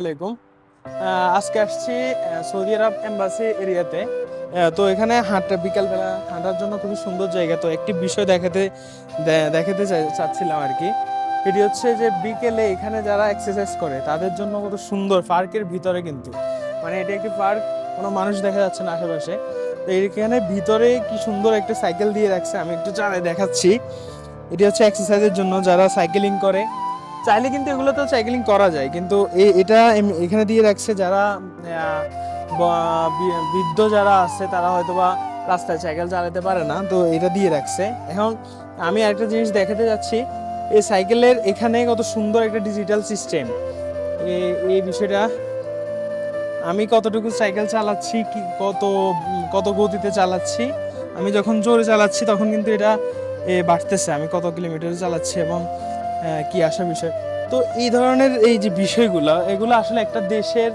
আলাইকুম। আজকে আসছি সৌদি আরব এম্বাসি এরিয়াতে। তো এখানে বিকালবেলা হাঁটার জন্য খুবই সুন্দর জায়গা। তো একটি বিষয় দেখাতে চাচ্ছিলাম আর কি। এটি হচ্ছে যে বিকেলে এখানে যারা এক্সারসাইজ করে তাদের জন্য কত সুন্দর, পার্কের ভিতরে কিন্তু, মানে এটি একটি পার্ক, কোনো মানুষ দেখা যাচ্ছে না আশেপাশে। তো এখানে ভিতরে কি সুন্দর একটা সাইকেল দিয়ে রাখছে, আমি একটু চালাই দেখাচ্ছি। এটি হচ্ছে এক্সারসাইজের জন্য, যারা সাইকেলিং করে চাইলে কিন্তু এগুলো তো সাইক্লিং করা যায়, কিন্তু এটা এখানে দিয়ে রাখছে যারা বৃদ্ধ যারা আছে তারা হয়তো বা রাস্তায় সাইকেল চালাতে পারে না, তো এটা দিয়ে রাখছে। এখন আমি একটা জিনিস দেখাতে যাচ্ছি, এই সাইকেলের এখানে কত সুন্দর একটা ডিজিটাল সিস্টেম। এই বিষয়টা, আমি কতটুকু সাইকেল চালাচ্ছি, কি কত গতিতে চালাচ্ছি, আমি যখন জোরে চালাচ্ছি তখন কিন্তু এটা বাড়তেছে, আমি কত কিলোমিটার চালাচ্ছি এবং কি আসা বিষয়। তো এই ধরনের এই যে বিষয়গুলো, এগুলো আসলে একটা দেশের